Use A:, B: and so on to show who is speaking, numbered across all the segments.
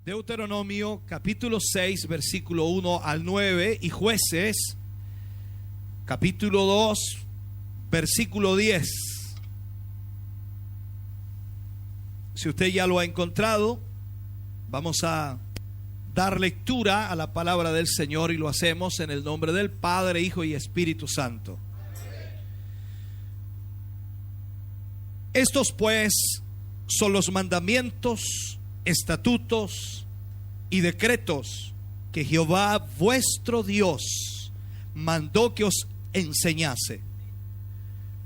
A: Deuteronomio capítulo 6 versículo 1 al 9 y Jueces capítulo 2 versículo 10. Si usted ya lo ha encontrado, vamos a dar lectura a la palabra del Señor y lo hacemos en el nombre del Padre, Hijo y Espíritu Santo. Estos pues son los mandamientos, estatutos y decretos que Jehová vuestro Dios mandó que os enseñase,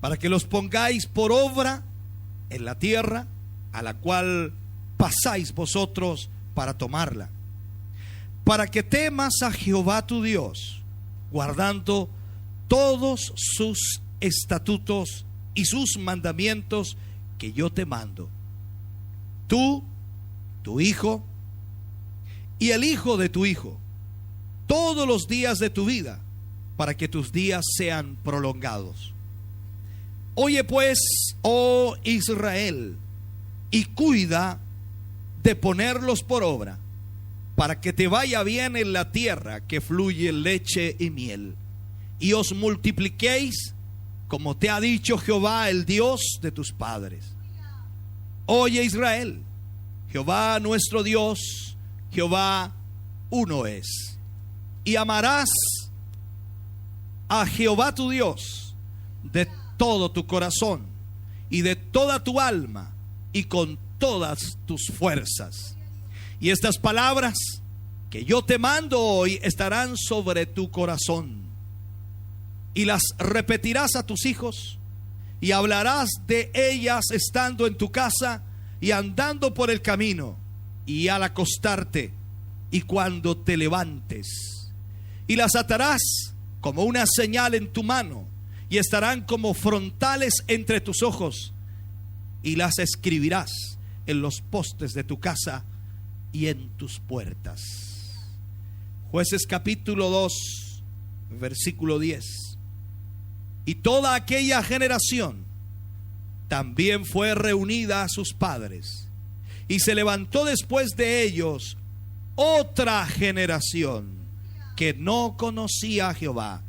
A: para que los pongáis por obra en la tierra a la cual pasáis vosotros para tomarla, para que temas a Jehová tu Dios, guardando todos sus estatutos y sus mandamientos que yo te mando, tú, tu hijo y el hijo de tu hijo, todos los días de tu vida, para que tus días sean prolongados. Oye pues, oh Israel, y cuida de ponerlos por obra, para que te vaya bien en la tierra que fluye leche y miel, y os multipliquéis como te ha dicho Jehová, el Dios de tus padres. Oye Israel, Jehová nuestro Dios, Jehová uno es. Y amarás a Jehová tu Dios de todo tu corazón y de toda tu alma y con todas tus fuerzas. Y estas palabras que yo te mando hoy estarán sobre tu corazón, y las repetirás a tus hijos, y hablarás de ellas estando en tu casa y andando por el camino, y al acostarte, y cuando te levantes. Y las atarás como una señal en tu mano, y estarán como frontales entre tus ojos, y las escribirás en los postes de tu casa y en tus puertas. Jueces capítulo 2 versículo 10. Y toda aquella generación también fue reunida a sus padres, y se levantó después de ellos otra generación que no conocía a Jehová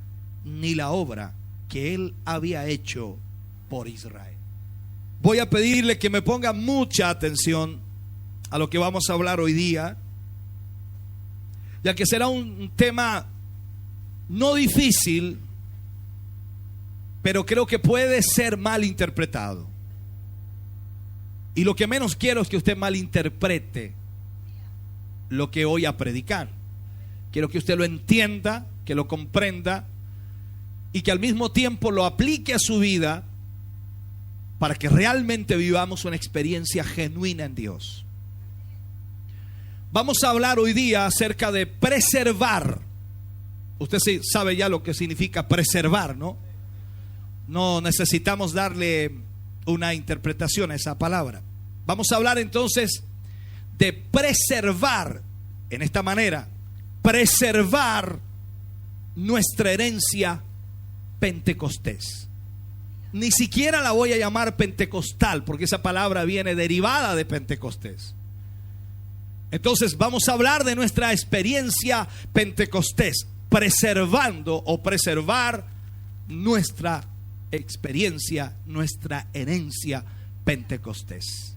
A: ni la obra que él había hecho por Israel. Voy a pedirle que me ponga mucha atención a lo que vamos a hablar hoy día, ya que será un tema no difícil, pero creo que puede ser mal interpretado. Y lo que menos quiero es que usted malinterprete lo que voy a predicar. Quiero que usted lo entienda, que lo comprenda y que al mismo tiempo lo aplique a su vida, para que realmente vivamos una experiencia genuina en Dios. Vamos a hablar hoy día acerca de preservar. Usted sí sabe ya lo que significa preservar, ¿no? No necesitamos darle una interpretación a esa palabra. Vamos a hablar entonces de preservar, en esta manera, preservar nuestra herencia pentecostés. Ni siquiera la voy a llamar pentecostal, porque esa palabra viene derivada de Pentecostés. Entonces vamos a hablar de nuestra experiencia pentecostés, preservando o preservar nuestra experiencia, nuestra herencia pentecostés.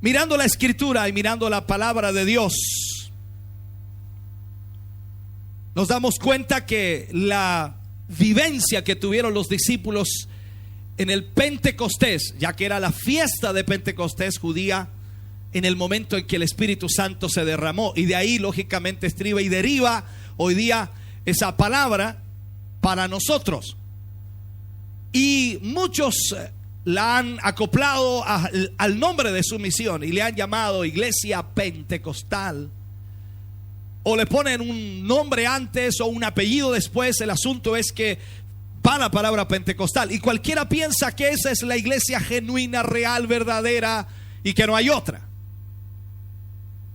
A: Mirando la escritura y mirando la palabra de Dios, nos damos cuenta que la vivencia que tuvieron los discípulos en el Pentecostés, ya que era la fiesta de Pentecostés judía, en el momento en que el Espíritu Santo se derramó, y de ahí lógicamente estriba y deriva hoy día esa palabra para nosotros. Y muchos la han acoplado al nombre de su misión y le han llamado Iglesia Pentecostal, o le ponen un nombre antes o un apellido después. El asunto es que va la palabra pentecostal, y cualquiera piensa que esa es la iglesia genuina, real, verdadera, y que no hay otra.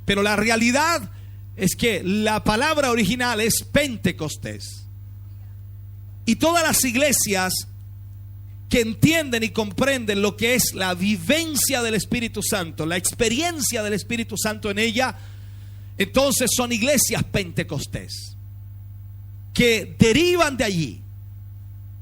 A: Pero la realidad es que la palabra original es Pentecostés, y todas las iglesias que entienden y comprenden lo que es la vivencia del Espíritu Santo, la experiencia del Espíritu Santo en ella, entonces son iglesias pentecostés, que derivan de allí,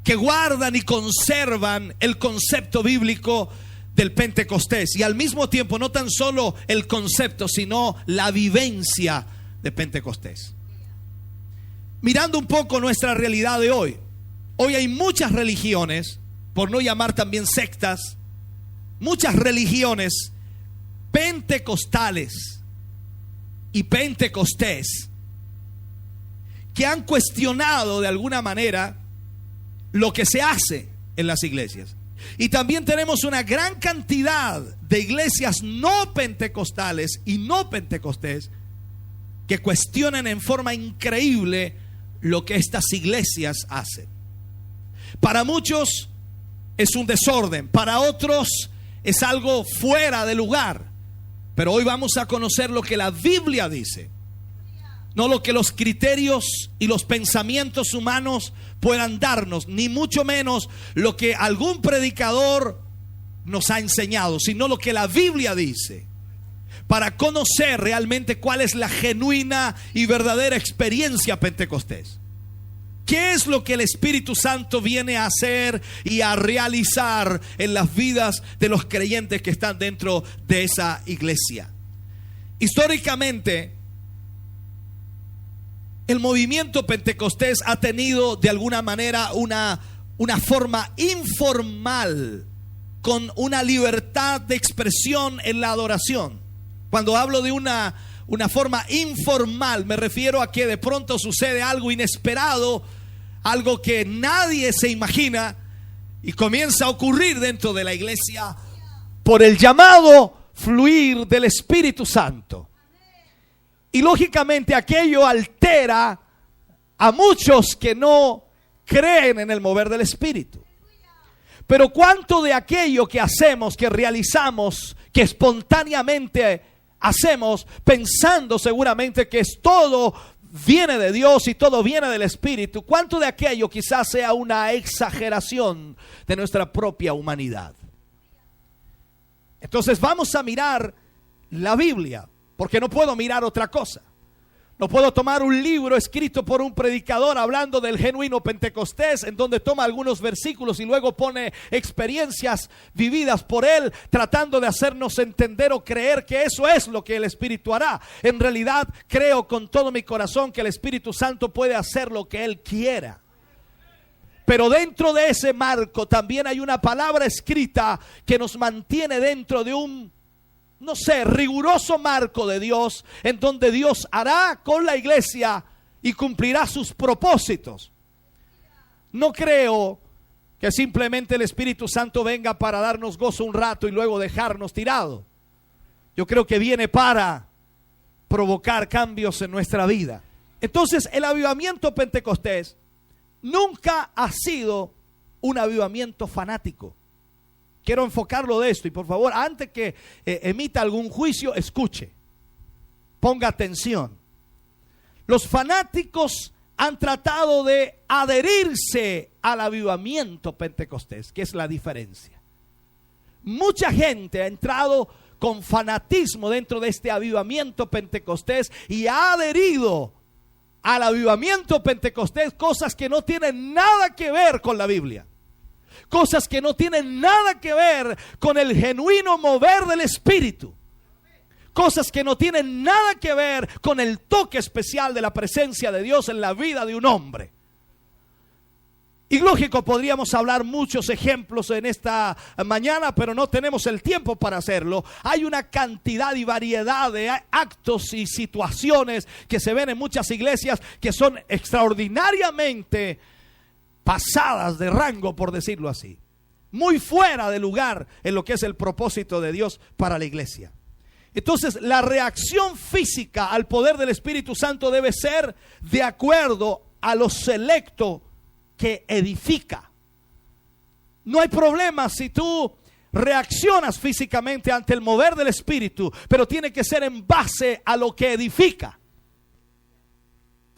A: que guardan y conservan el concepto bíblico del Pentecostés, y al mismo tiempo no tan solo el concepto, sino la vivencia de Pentecostés. Mirando un poco nuestra realidad de hoy, hoy hay muchas religiones, por no llamar también sectas, muchas religiones pentecostales y pentecostés que han cuestionado de alguna manera lo que se hace en las iglesias. Y también tenemos una gran cantidad de iglesias no pentecostales y no pentecostés que cuestionan en forma increíble lo que estas iglesias hacen. Para muchos es un desorden, para otros es algo fuera de lugar. Pero hoy vamos a conocer lo que la Biblia dice, no lo que los criterios y los pensamientos humanos puedan darnos, ni mucho menos lo que algún predicador nos ha enseñado, sino lo que la Biblia dice, para conocer realmente cuál es la genuina y verdadera experiencia pentecostés. ¿Qué es lo que el Espíritu Santo viene a hacer y a realizar en las vidas de los creyentes que están dentro de esa iglesia? Históricamente, el movimiento pentecostés ha tenido de alguna manera una forma informal, con una libertad de expresión en la adoración. Cuando hablo de una forma informal, me refiero a que de pronto sucede algo inesperado, algo que nadie se imagina, y comienza a ocurrir dentro de la iglesia por el llamado fluir del Espíritu Santo. Y lógicamente aquello altera a muchos que no creen en el mover del Espíritu. Pero cuánto de aquello que hacemos, que realizamos, que espontáneamente hacemos, pensando seguramente que es todo viene de Dios y todo viene del Espíritu, cuánto de aquello quizás sea una exageración de nuestra propia humanidad. Entonces vamos a mirar la Biblia, porque no puedo mirar otra cosa. No puedo tomar un libro escrito por un predicador hablando del genuino Pentecostés, en donde toma algunos versículos y luego pone experiencias vividas por él, tratando de hacernos entender o creer que eso es lo que el Espíritu hará. En realidad creo con todo mi corazón que el Espíritu Santo puede hacer lo que él quiera. Pero dentro de ese marco también hay una palabra escrita que nos mantiene dentro de un, no sé, riguroso marco de Dios, en donde Dios hará con la iglesia y cumplirá sus propósitos. No creo que simplemente el Espíritu Santo venga para darnos gozo un rato y luego dejarnos tirados. Yo creo que viene para provocar cambios en nuestra vida. Entonces, el avivamiento pentecostés nunca ha sido un avivamiento fanático. Quiero enfocarlo de esto, y por favor, antes que emita algún juicio, escuche, ponga atención. Los fanáticos han tratado de adherirse al avivamiento pentecostés, que es la diferencia. Mucha gente ha entrado con fanatismo dentro de este avivamiento pentecostés y ha adherido al avivamiento pentecostés cosas que no tienen nada que ver con la Biblia. Cosas que no tienen nada que ver con el genuino mover del Espíritu. Cosas que no tienen nada que ver con el toque especial de la presencia de Dios en la vida de un hombre. Y lógico, podríamos hablar muchos ejemplos en esta mañana, pero no tenemos el tiempo para hacerlo. Hay una cantidad y variedad de actos y situaciones que se ven en muchas iglesias que son extraordinariamente pasadas de rango, por decirlo así, muy fuera de lugar en lo que es el propósito de Dios para la iglesia. Entonces, la reacción física al poder del Espíritu Santo debe ser de acuerdo a lo selecto que edifica. No hay problema si tú reaccionas físicamente ante el mover del Espíritu, pero tiene que ser en base a lo que edifica.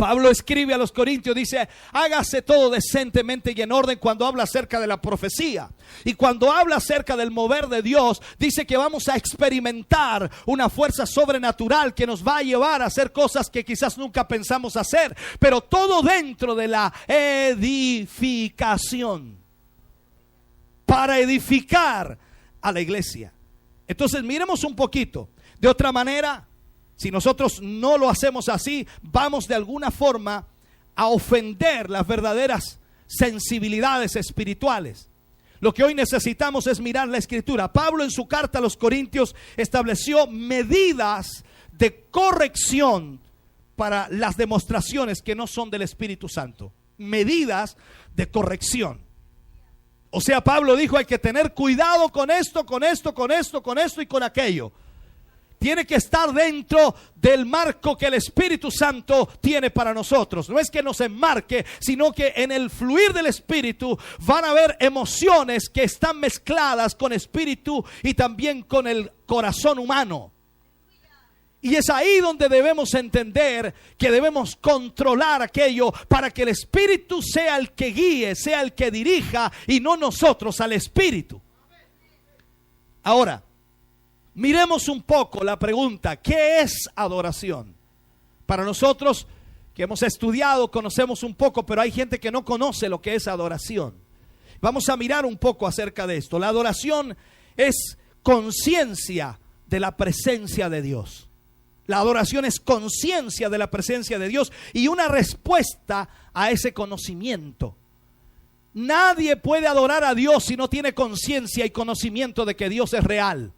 A: Pablo escribe a los Corintios, dice: hágase todo decentemente y en orden, cuando habla acerca de la profecía. Y cuando habla acerca del mover de Dios, dice que vamos a experimentar una fuerza sobrenatural que nos va a llevar a hacer cosas que quizás nunca pensamos hacer. Pero todo dentro de la edificación, para edificar a la iglesia. Entonces miremos un poquito. De otra manera, si nosotros no lo hacemos así, vamos de alguna forma a ofender las verdaderas sensibilidades espirituales. Lo que hoy necesitamos es mirar la Escritura. Pablo, en su carta a los Corintios, estableció medidas de corrección para las demostraciones que no son del Espíritu Santo. Medidas de corrección. O sea, Pablo dijo: hay que tener cuidado con esto, con esto, con esto, con esto y con aquello. Tiene que estar dentro del marco que el Espíritu Santo tiene para nosotros. No es que nos enmarque, sino que en el fluir del Espíritu van a haber emociones que están mezcladas con Espíritu y también con el corazón humano. Y es ahí donde debemos entender que debemos controlar aquello para que el Espíritu sea el que guíe, sea el que dirija, y no nosotros al Espíritu. Ahora, miremos un poco la pregunta: ¿qué es adoración? Para nosotros que hemos estudiado, conocemos un poco, pero hay gente que no conoce lo que es adoración. Vamos a mirar un poco acerca de esto. La adoración es conciencia de la presencia de Dios. La adoración es conciencia de la presencia de Dios y una respuesta a ese conocimiento. Nadie puede adorar a Dios si no tiene conciencia y conocimiento de que Dios es real.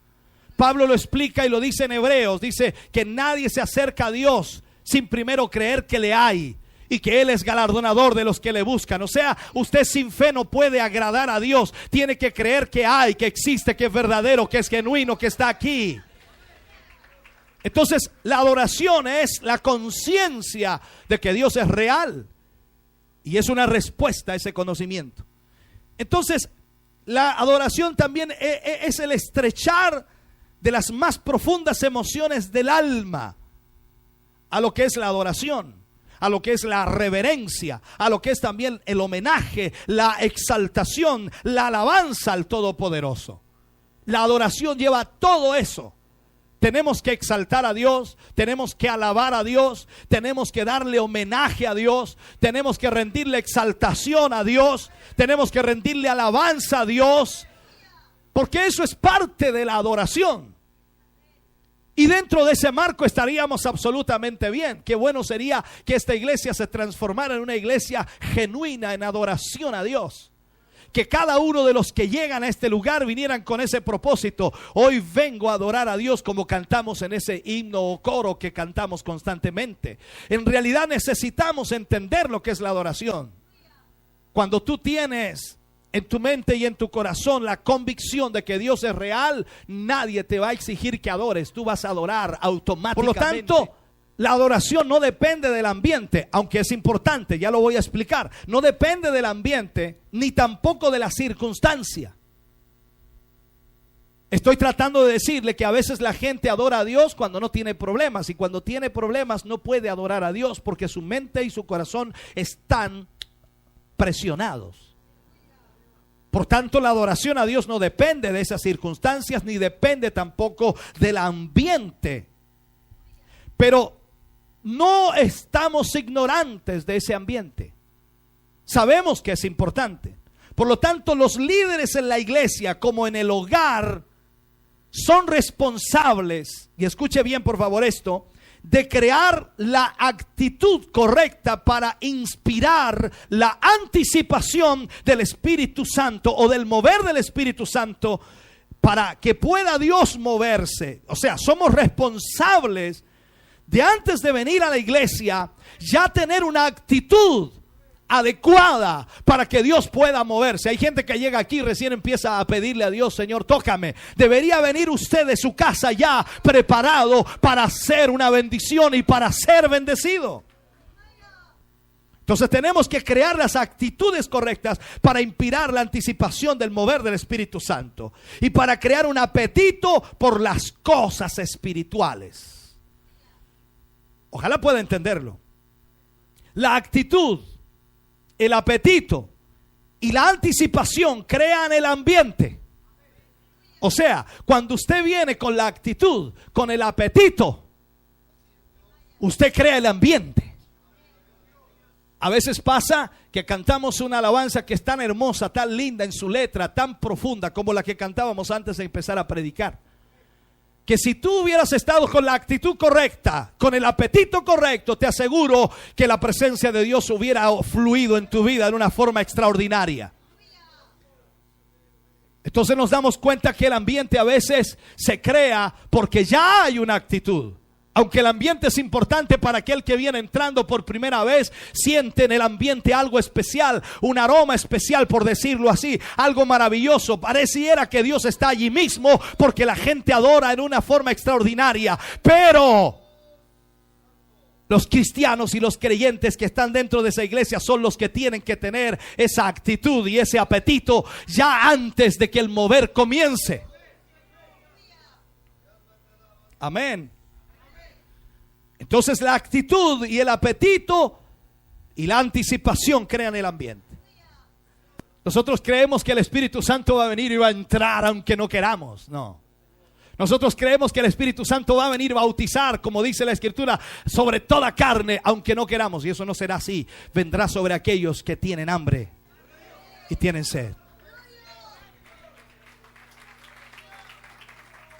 A: Pablo lo explica y lo dice en Hebreos. Dice que nadie se acerca a Dios sin primero creer que le hay y que Él es galardonador de los que le buscan. O sea, usted sin fe no puede agradar a Dios. Tiene que creer que hay, que existe, que es verdadero, que es genuino, que está aquí. Entonces, la adoración es la conciencia de que Dios es real y es una respuesta a ese conocimiento. Entonces, la adoración también es el estrechar de las más profundas emociones del alma a lo que es la adoración, a lo que es la reverencia, a lo que es también el homenaje, la exaltación, la alabanza al Todopoderoso. La adoración lleva todo eso. Tenemos que exaltar a Dios, tenemos que alabar a Dios, tenemos que darle homenaje a Dios, tenemos que rendirle exaltación a Dios, tenemos que rendirle alabanza a Dios, porque eso es parte de la adoración. Y dentro de ese marco estaríamos absolutamente bien. Qué bueno sería que esta iglesia se transformara en una iglesia genuina en adoración a Dios. Que cada uno de los que llegan a este lugar vinieran con ese propósito: hoy vengo a adorar a Dios, como cantamos en ese himno o coro que cantamos constantemente. En realidad necesitamos entender lo que es la adoración. Cuando tú tienes en tu mente y en tu corazón la convicción de que Dios es real, nadie te va a exigir que adores, tú vas a adorar automáticamente. Por lo tanto, la adoración no depende del ambiente, aunque es importante, ya lo voy a explicar. No depende del ambiente, ni tampoco de la circunstancia. Estoy tratando de decirle que a veces la gente adora a Dios cuando no tiene problemas, y cuando tiene problemas no puede adorar a Dios porque su mente y su corazón están presionados. Por tanto, la adoración a Dios no depende de esas circunstancias, ni depende tampoco del ambiente. Pero no estamos ignorantes de ese ambiente. Sabemos que es importante. Por lo tanto, los líderes en la iglesia, como en el hogar, son responsables, y escuche bien por favor esto, de crear la actitud correcta para inspirar la anticipación del Espíritu Santo o del mover del Espíritu Santo para que pueda Dios moverse. O sea, somos responsables de, antes de venir a la iglesia, ya tener una actitud adecuada para que Dios pueda moverse. Hay gente que llega aquí y recién empieza a pedirle a Dios: Señor, tócame. Debería venir usted de su casa ya preparado para hacer una bendición y para ser bendecido. Entonces tenemos que crear las actitudes correctas para inspirar la anticipación del mover del Espíritu Santo y para crear un apetito por las cosas espirituales. Ojalá pueda entenderlo. la actitud, el apetito y la anticipación crean el ambiente. O sea, cuando usted viene con la actitud, con el apetito, usted crea el ambiente. A veces pasa que cantamos una alabanza que es tan hermosa, tan linda en su letra, tan profunda como la que cantábamos antes de empezar a predicar. Que si tú hubieras estado con la actitud correcta, con el apetito correcto, te aseguro que la presencia de Dios hubiera fluido en tu vida de una forma extraordinaria. Entonces nos damos cuenta que el ambiente a veces se crea porque ya hay una actitud. Aunque el ambiente es importante para aquel que viene entrando por primera vez, siente en el ambiente algo especial, un aroma especial, por decirlo así, algo maravilloso. Pareciera que Dios está allí mismo porque la gente adora en una forma extraordinaria. Pero los cristianos y los creyentes que están dentro de esa iglesia son los que tienen que tener esa actitud y ese apetito ya antes de que el mover comience. Amén. Entonces la actitud y el apetito y la anticipación crean el ambiente. Nosotros creemos que el Espíritu Santo va a venir y va a entrar aunque no queramos. No. Nosotros creemos que el Espíritu Santo va a venir a bautizar, como dice la Escritura, sobre toda carne aunque no queramos. Y eso no será así. Vendrá sobre aquellos que tienen hambre y tienen sed.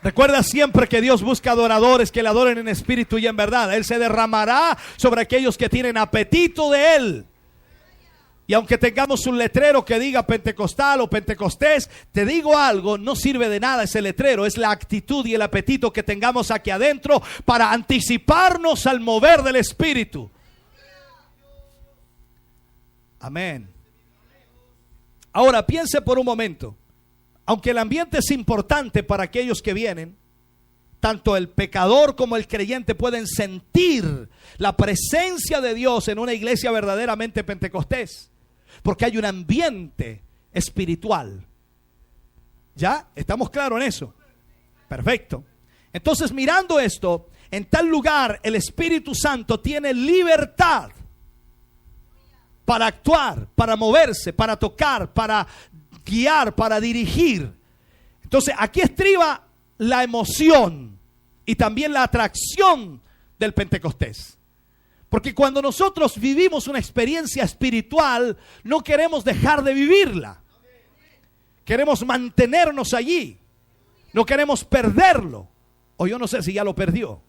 A: Recuerda siempre que Dios busca adoradores que le adoren en espíritu y en verdad. Él se derramará sobre aquellos que tienen apetito de Él. Y aunque tengamos un letrero que diga Pentecostal o Pentecostés, te digo algo, no sirve de nada ese letrero. Es la actitud y el apetito que tengamos aquí adentro para anticiparnos al mover del Espíritu. Amén. Ahora piense por un momento. Aunque el ambiente es importante para aquellos que vienen, tanto el pecador como el creyente pueden sentir la presencia de Dios en una iglesia verdaderamente pentecostés, porque hay un ambiente espiritual. ¿Ya? ¿Estamos claros en eso? Perfecto. Entonces, mirando esto, en tal lugar el Espíritu Santo tiene libertad para actuar, para moverse, para tocar, para guiar, para dirigir. Entonces aquí estriba la emoción y también la atracción del Pentecostés. Porque cuando nosotros vivimos una experiencia espiritual, no queremos dejar de vivirla. Queremos mantenernos allí. No queremos perderlo. O yo no sé si ya lo perdió.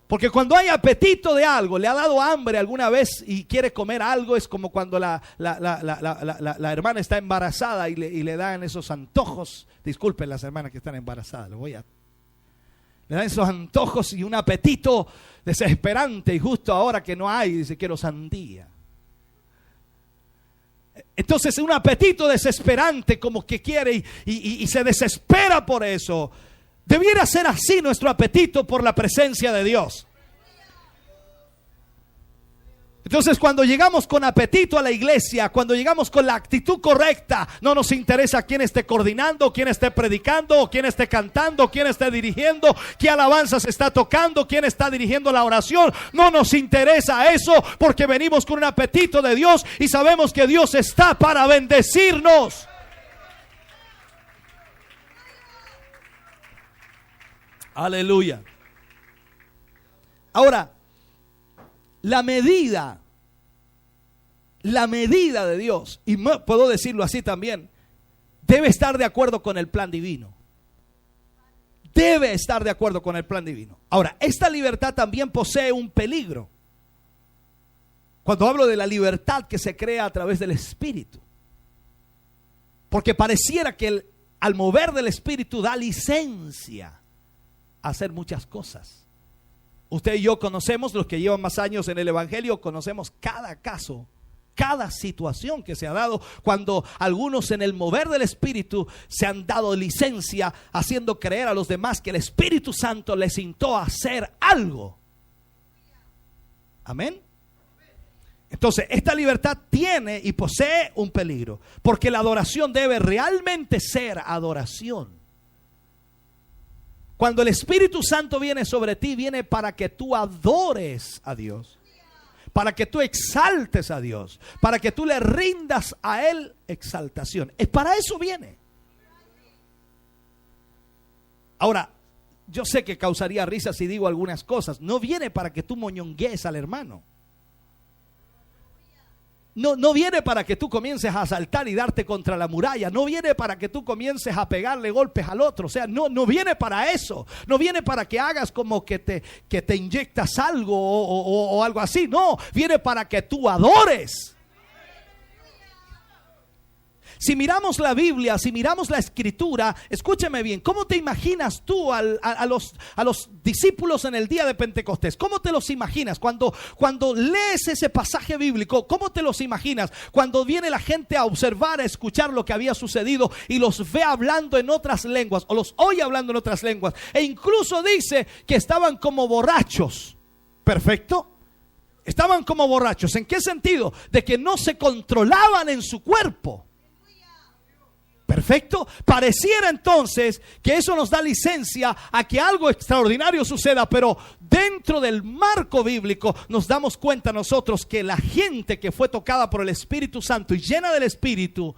A: Porque cuando hay apetito de algo, le ha dado hambre alguna vez y quiere comer algo, es como cuando la hermana está embarazada y le dan esos antojos. Disculpen las hermanas que están embarazadas, le dan esos antojos y un apetito desesperante, y justo ahora que no hay, dice quiero sandía. Entonces un apetito desesperante, como que quiere y se desespera por eso. Debiera ser así nuestro apetito por la presencia de Dios. Entonces cuando llegamos con apetito a la iglesia, cuando llegamos con la actitud correcta, no nos interesa quién esté coordinando, quién esté predicando, quién esté cantando, quién esté dirigiendo, qué alabanza se está tocando, quién está dirigiendo la oración. No nos interesa eso, porque venimos con un apetito de Dios y sabemos que Dios está para bendecirnos. Aleluya. Ahora, la medida de Dios, y puedo decirlo así también, debe estar de acuerdo con el plan divino. Debe estar de acuerdo con el plan divino. Ahora, esta libertad también posee un peligro. Cuando hablo de la libertad que se crea a través del Espíritu. Porque pareciera que al mover del Espíritu da licencia hacer muchas cosas. Usted y yo conocemos, los que llevan más años en el Evangelio, conocemos cada caso, cada situación que se ha dado cuando algunos en el mover del Espíritu se han dado licencia, haciendo creer a los demás que el Espíritu Santo les instó a hacer algo. Amén. Entonces esta libertad tiene y posee un peligro, porque la adoración debe realmente ser adoración. Cuando el Espíritu Santo viene sobre ti, viene para que tú adores a Dios. para que tú exaltes a Dios, para que tú le rindas a Él exaltación. Es para eso viene. Ahora, yo sé que causaría risa si digo algunas cosas. No viene para que tú moñonguees al hermano. No viene para que tú comiences a saltar y darte contra la muralla. No viene para que tú comiences a pegarle golpes al otro. O sea, no viene para eso. No viene para que hagas como que te inyectas algo o algo así. No, viene para que tú adores. Si miramos la Biblia, si miramos la Escritura, escúcheme bien, ¿cómo te imaginas tú a los discípulos en el día de Pentecostés? ¿Cómo te los imaginas? Cuando lees ese pasaje bíblico, ¿cómo te los imaginas? Cuando viene la gente a observar, a escuchar lo que había sucedido y los ve hablando en otras lenguas o los oye hablando en otras lenguas. E incluso dice que estaban como borrachos. ¿Perfecto? Estaban como borrachos. ¿En qué sentido? De que no se controlaban en su cuerpo. Perfecto. Pareciera entonces que eso nos da licencia a que algo extraordinario suceda, pero dentro del marco bíblico nos damos cuenta nosotros que la gente que fue tocada por el Espíritu Santo y llena del Espíritu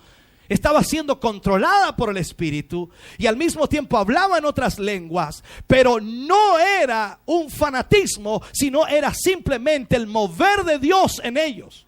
A: estaba siendo controlada por el Espíritu y al mismo tiempo hablaba en otras lenguas, pero no era un fanatismo, sino era simplemente el mover de Dios en ellos.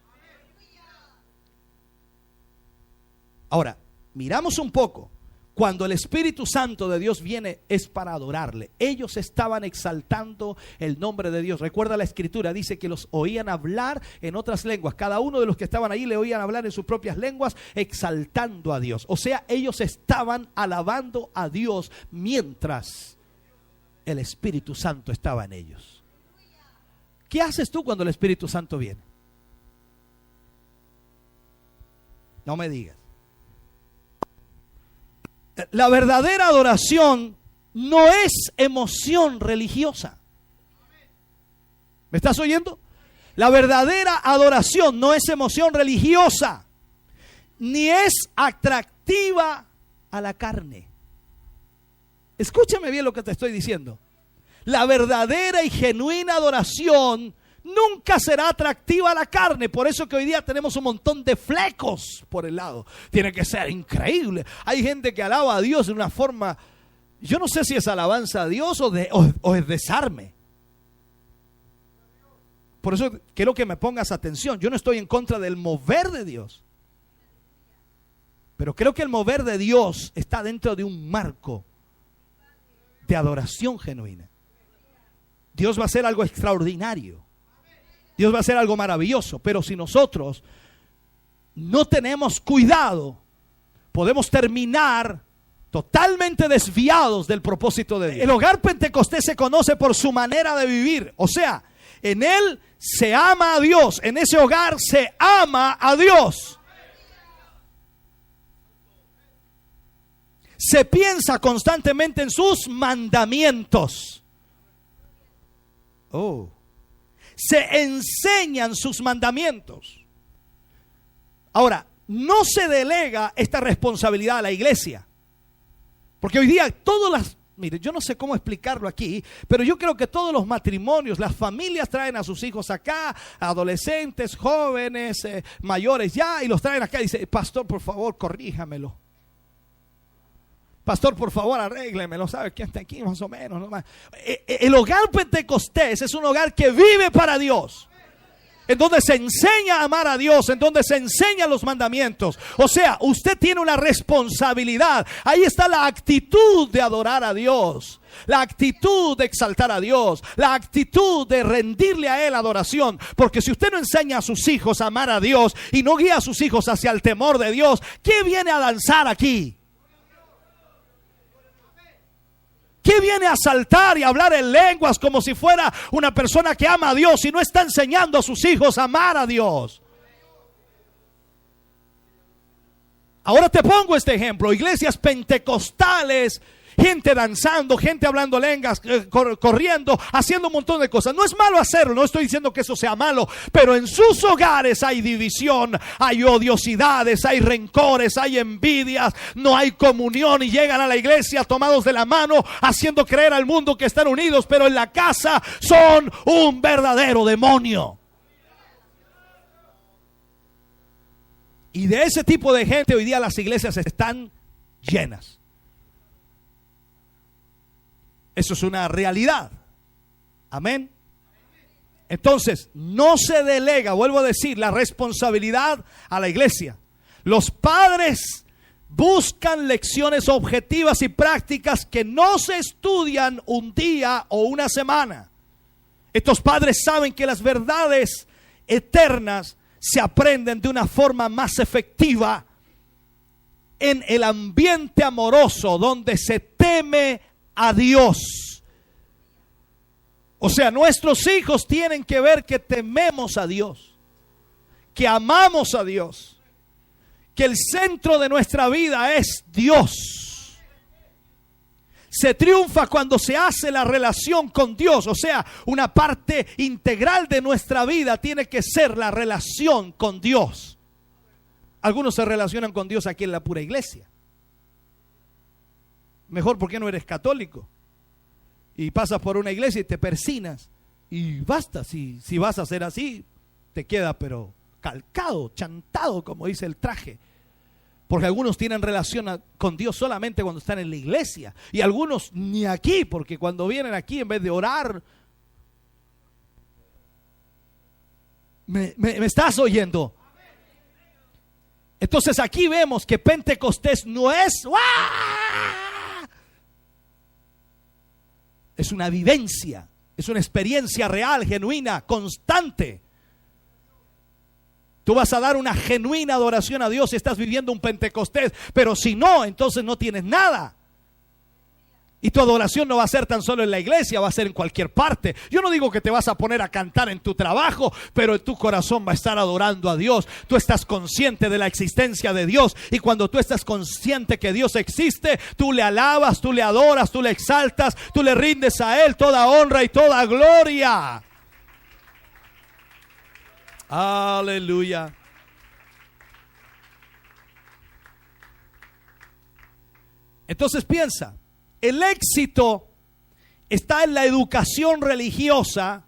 A: Ahora, miramos un poco, cuando el Espíritu Santo de Dios viene es para adorarle. Ellos estaban exaltando el nombre de Dios. Recuerda la Escritura, dice que los oían hablar en otras lenguas. Cada uno de los que estaban ahí le oían hablar en sus propias lenguas, exaltando a Dios. O sea, ellos estaban alabando a Dios mientras el Espíritu Santo estaba en ellos. ¿Qué haces tú cuando el Espíritu Santo viene? No me digas. La verdadera adoración no es emoción religiosa. ¿Me estás oyendo? La verdadera adoración no es emoción religiosa, ni es atractiva a la carne. Escúchame bien lo que te estoy diciendo. La verdadera y genuina adoración nunca será atractiva a la carne. Por eso que hoy día tenemos un montón de flecos por el lado. Tiene que ser increíble. Hay gente que alaba a Dios de una forma, yo no sé si es alabanza a Dios o es desarme. Por eso quiero que me pongas atención. Yo no estoy en contra del mover de Dios, pero creo que el mover de Dios está dentro de un marco de adoración genuina. Dios va a hacer algo extraordinario. Dios va a hacer algo maravilloso, pero si nosotros no tenemos cuidado, podemos terminar totalmente desviados del propósito de Dios. El hogar pentecostés se conoce por su manera de vivir, o sea, en él se ama a Dios, en ese hogar se ama a Dios. Se piensa constantemente en sus mandamientos. Se enseñan sus mandamientos. Ahora, no se delega esta responsabilidad a la iglesia, porque hoy día mire, yo no sé cómo explicarlo aquí, pero yo creo que todos los matrimonios, las familias traen a sus hijos acá, adolescentes, jóvenes, mayores ya, y los traen acá y dicen: pastor, por favor, corríjamelo. Pastor, por favor, arréglemelo. ¿Sabe quién está aquí? Más o menos. ¿No? El hogar pentecostés es un hogar que vive para Dios, en donde se enseña a amar a Dios, en donde se enseñan los mandamientos. O sea, usted tiene una responsabilidad. Ahí está la actitud de adorar a Dios, la actitud de exaltar a Dios, la actitud de rendirle a Él adoración. Porque si usted no enseña a sus hijos a amar a Dios y no guía a sus hijos hacia el temor de Dios, ¿qué viene a danzar aquí? ¿Qué viene a saltar y a hablar en lenguas como si fuera una persona que ama a Dios y no está enseñando a sus hijos a amar a Dios? Ahora te pongo este ejemplo: iglesias pentecostales, gente danzando, gente hablando lenguas, corriendo, haciendo un montón de cosas. No es malo hacerlo, no estoy diciendo que eso sea malo, pero en sus hogares hay división, hay odiosidades, hay rencores, hay envidias, no hay comunión, y llegan a la iglesia tomados de la mano, haciendo creer al mundo que están unidos, pero en la casa son un verdadero demonio. Y de ese tipo de gente hoy día las iglesias están llenas. Eso es una realidad. Amén. Entonces, no se delega, vuelvo a decir, la responsabilidad a la iglesia. Los padres buscan lecciones objetivas y prácticas que no se estudian un día o una semana. Estos padres saben que las verdades eternas se aprenden de una forma más efectiva en el ambiente amoroso donde se teme a Dios. O sea, nuestros hijos tienen que ver que tememos a Dios, que amamos a Dios, que el centro de nuestra vida es Dios. Se triunfa cuando se hace la relación con Dios. O sea, una parte integral de nuestra vida tiene que ser la relación con Dios. Algunos se relacionan con Dios aquí en la pura iglesia. Mejor, ¿por qué no eres católico? Y pasas por una iglesia y te persinas. Y basta, si vas a ser así, te queda pero calcado, chantado, como dice el traje. Porque algunos tienen relación con Dios solamente cuando están en la iglesia. Y algunos ni aquí, porque cuando vienen aquí en vez de orar. ¿Me estás oyendo? Entonces aquí vemos que Pentecostés no es es una vivencia, es una experiencia real, genuina, constante. Tú vas a dar una genuina adoración a Dios si estás viviendo un Pentecostés, pero si no, entonces no tienes nada. Y tu adoración no va a ser tan solo en la iglesia, va a ser en cualquier parte. Yo no digo que te vas a poner a cantar en tu trabajo, pero en tu corazón va a estar adorando a Dios. Tú estás consciente de la existencia de Dios. Y cuando tú estás consciente que Dios existe, tú le alabas, tú le adoras, tú le exaltas, tú le rindes a Él toda honra y toda gloria. Aleluya. Entonces piensa. El éxito está en la educación religiosa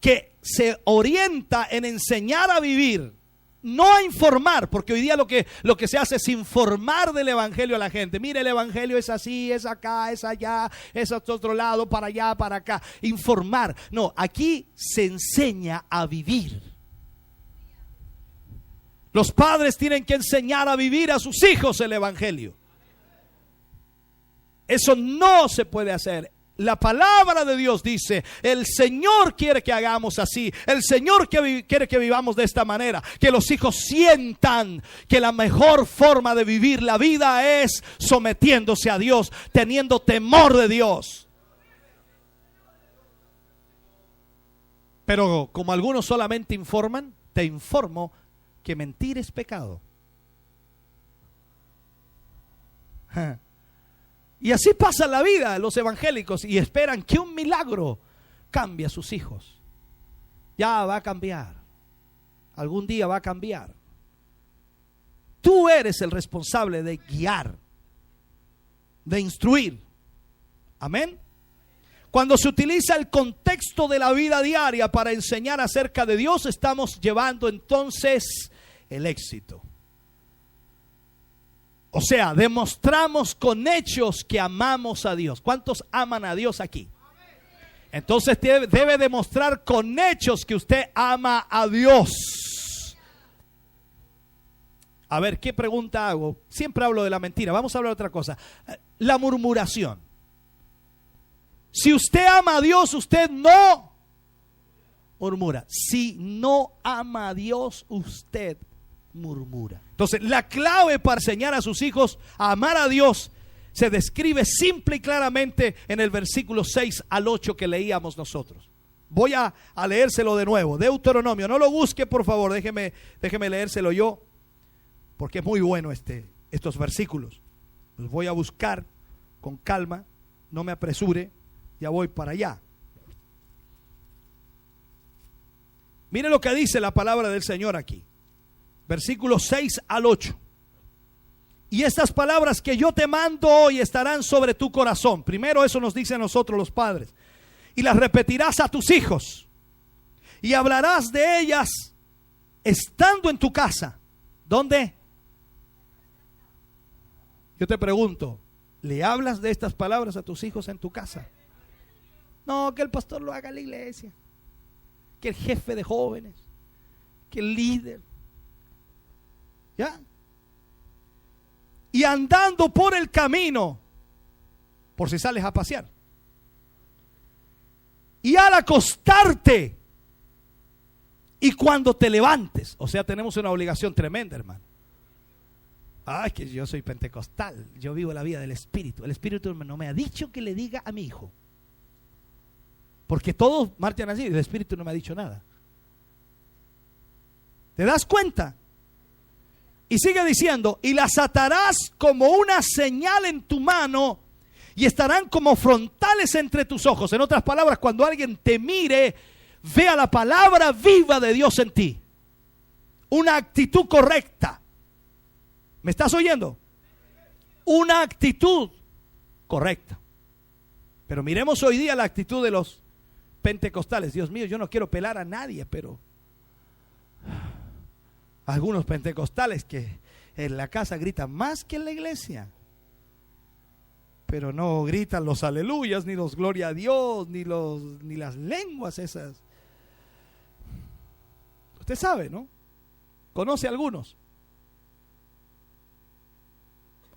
A: que se orienta en enseñar a vivir, no a informar, porque hoy día lo que se hace es informar del evangelio a la gente. Mire, el evangelio es así, es acá, es allá, es a otro lado, para allá, para acá. Informar. No, aquí se enseña a vivir. Los padres tienen que enseñar a vivir a sus hijos el evangelio. Eso no se puede hacer. La palabra de Dios dice, el Señor quiere que hagamos así. El Señor quiere que vivamos de esta manera. Que los hijos sientan que la mejor forma de vivir la vida es sometiéndose a Dios, teniendo temor de Dios. Pero como algunos solamente informan, te informo que mentir es pecado. Y así pasa la vida los evangélicos y esperan que un milagro cambie a sus hijos. Ya va a cambiar. Algún día va a cambiar. Tú eres el responsable de guiar, de instruir. Amén. Cuando se utiliza el contexto de la vida diaria para enseñar acerca de Dios, estamos llevando entonces el éxito. O sea, demostramos con hechos que amamos a Dios. ¿Cuántos aman a Dios aquí? Entonces debe demostrar con hechos que usted ama a Dios. A ver, ¿qué pregunta hago? Siempre hablo de la mentira. Vamos a hablar de otra cosa. La murmuración. Si usted ama a Dios, usted no murmura. Si no ama a Dios, usted murmura. Entonces, la clave para enseñar a sus hijos a amar a Dios se describe simple y claramente en el versículo 6 al 8 que leíamos nosotros. Voy a leérselo de nuevo. Deuteronomio, no lo busque por favor, déjeme leérselo yo, porque es muy bueno estos versículos. Los voy a buscar con calma, no me apresure, ya voy para allá. Mire lo que dice la palabra del Señor aquí. Versículos 6 al 8. Y estas palabras que yo te mando hoy estarán sobre tu corazón. Primero eso nos dice a nosotros los padres. Y las repetirás a tus hijos. Y hablarás de ellas estando en tu casa. ¿Dónde? Yo te pregunto, ¿le hablas de estas palabras a tus hijos en tu casa? No, que el pastor lo haga en la iglesia, que el jefe de jóvenes, que el líder. ¿Ya? Y andando por el camino, por si sales a pasear, y al acostarte, y cuando te levantes. O sea, tenemos una obligación tremenda, hermano. Ay, que yo soy pentecostal, yo vivo la vida del Espíritu. El Espíritu no me ha dicho que le diga a mi hijo, porque todos marchan así, el Espíritu no me ha dicho nada. ¿Te das cuenta? Y sigue diciendo, y las atarás como una señal en tu mano y estarán como frontales entre tus ojos. En otras palabras, cuando alguien te mire, vea la palabra viva de Dios en ti. Una actitud correcta. ¿Me estás oyendo? Una actitud correcta. Pero miremos hoy día la actitud de los pentecostales. Dios mío, yo no quiero pelar a nadie, pero algunos pentecostales que en la casa gritan más que en la iglesia, pero no gritan los aleluyas, ni los gloria a Dios, ni las lenguas esas. Usted sabe, ¿no? Conoce a algunos.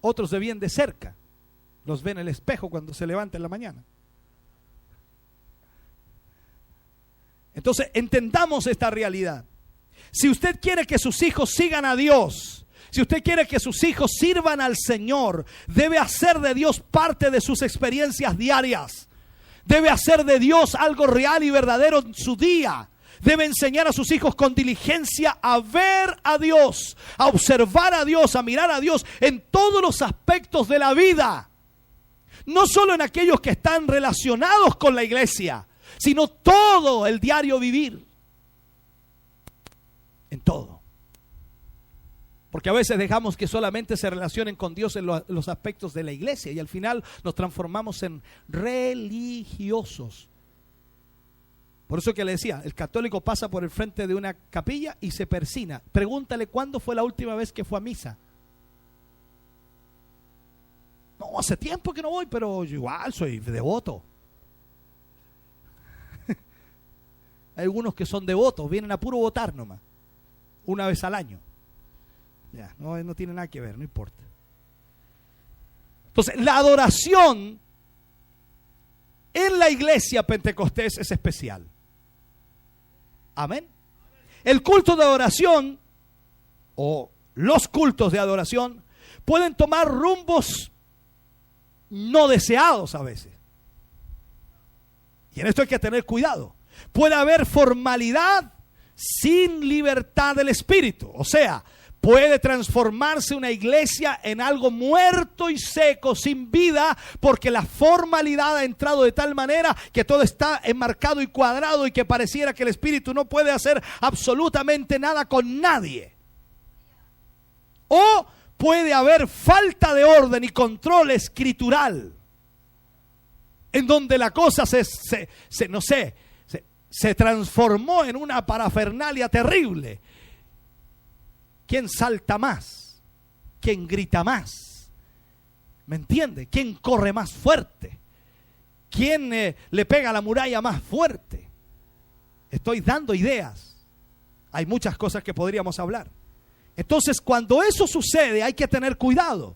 A: Otros de bien de cerca. Los ve en el espejo cuando se levanta en la mañana. Entonces, entendamos esta realidad. Si usted quiere que sus hijos sigan a Dios, si usted quiere que sus hijos sirvan al Señor, debe hacer de Dios parte de sus experiencias diarias. Debe hacer de Dios algo real y verdadero en su día. Debe enseñar a sus hijos con diligencia a ver a Dios, a observar a Dios, a mirar a Dios en todos los aspectos de la vida. No solo en aquellos que están relacionados con la iglesia, sino todo el diario vivir. En todo. Porque a veces dejamos que solamente se relacionen con Dios en los aspectos de la iglesia y al final nos transformamos en religiosos. Por eso que le decía, el católico pasa por el frente de una capilla y se persina. Pregúntale cuándo fue la última vez que fue a misa. No, hace tiempo que no voy, pero yo igual soy devoto. Hay algunos que son devotos, vienen a puro votar nomás, una vez al año. Ya, no tiene nada que ver, no importa. Entonces, la adoración en la iglesia pentecostés es especial. Amén. El culto de adoración o los cultos de adoración pueden tomar rumbos no deseados a veces. Y en esto hay que tener cuidado. Puede haber formalidad sin libertad del espíritu. O sea, puede transformarse una iglesia en algo muerto y seco, sin vida, porque la formalidad ha entrado de tal manera que todo está enmarcado y cuadrado y que pareciera que el espíritu no puede hacer absolutamente nada con nadie. O puede haber falta de orden y control escritural, en donde la cosa se transformó en una parafernalia terrible. ¿Quién salta más? ¿Quién grita más? ¿Me entiende? ¿Quién corre más fuerte? ¿Quién le pega a la muralla más fuerte? Estoy dando ideas. Hay muchas cosas que podríamos hablar. Entonces, cuando eso sucede, hay que tener cuidado.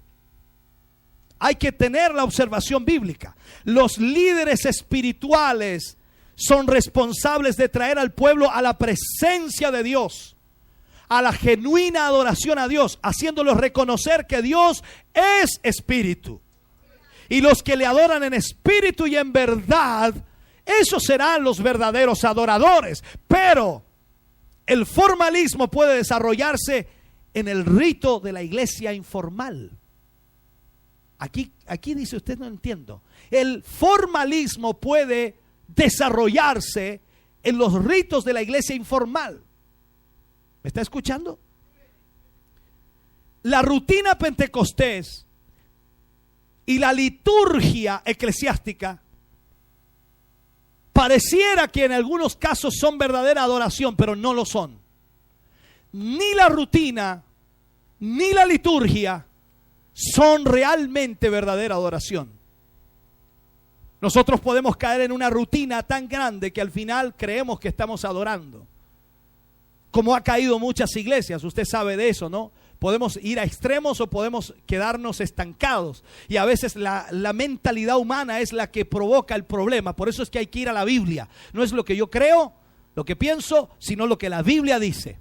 A: Hay que tener la observación bíblica. Los líderes espirituales son responsables de traer al pueblo a la presencia de Dios, a la genuina adoración a Dios, haciéndolos reconocer que Dios es espíritu. Y los que le adoran en espíritu y en verdad, esos serán los verdaderos adoradores. Pero el formalismo puede desarrollarse en el rito de la iglesia informal. Aquí dice usted, no entiendo. El formalismo puede desarrollarse en los ritos de la iglesia informal. ¿Me está escuchando? La rutina pentecostés y la liturgia eclesiástica pareciera que en algunos casos son verdadera adoración, pero no lo son. Ni la rutina, ni la liturgia, son realmente verdadera adoración. Nosotros podemos caer en una rutina tan grande que al final creemos que estamos adorando. Como ha caído muchas iglesias, usted sabe de eso, ¿no? Podemos ir a extremos o podemos quedarnos estancados. Y a veces la mentalidad humana es la que provoca el problema. Por eso es que hay que ir a la Biblia. No es lo que yo creo, lo que pienso, sino lo que la Biblia dice.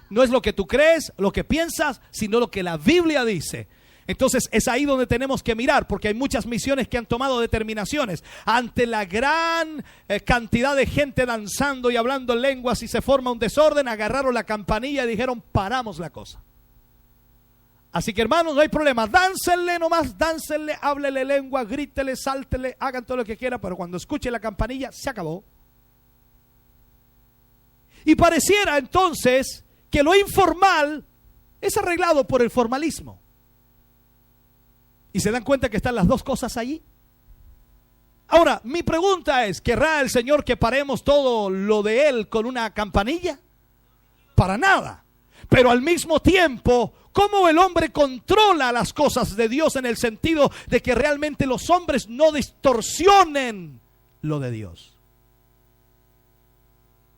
A: No es lo que tú crees, lo que piensas, sino lo que la Biblia dice. Entonces es ahí donde tenemos que mirar, porque hay muchas misiones que han tomado determinaciones ante la gran cantidad de gente danzando y hablando en lenguas, y se forma un desorden. Agarraron la campanilla y dijeron: paramos la cosa. Así que, hermanos, no hay problema, dáncenle nomás, dáncenle, háblele lengua, grítele, sáltele, hagan todo lo que quieran, pero cuando escuche la campanilla se acabó. Y pareciera entonces que lo informal es arreglado por el formalismo. ¿Y se dan cuenta que están las dos cosas allí? Ahora, mi pregunta es: ¿querrá el Señor que paremos todo lo de Él con una campanilla? Para nada. Pero al mismo tiempo, ¿cómo el hombre controla las cosas de Dios en el sentido de que realmente los hombres no distorsionen lo de Dios?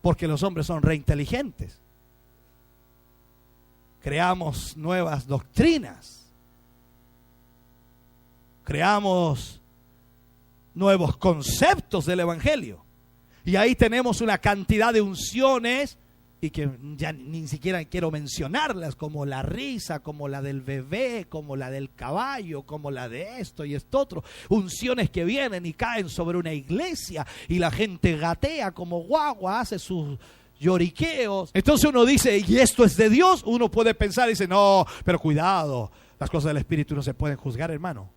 A: Porque los hombres son reinteligentes. Creamos nuevas doctrinas. Creamos nuevos conceptos del evangelio. Y ahí tenemos una cantidad de unciones, y que ya ni siquiera quiero mencionarlas, como la risa, como la del bebé, como la del caballo, como la de esto y esto otro. Unciones que vienen y caen sobre una iglesia y la gente gatea como guagua, hace sus lloriqueos. Entonces uno dice: ¿y esto es de Dios? Uno puede pensar y dice: no, pero cuidado, las cosas del Espíritu no se pueden juzgar, hermano.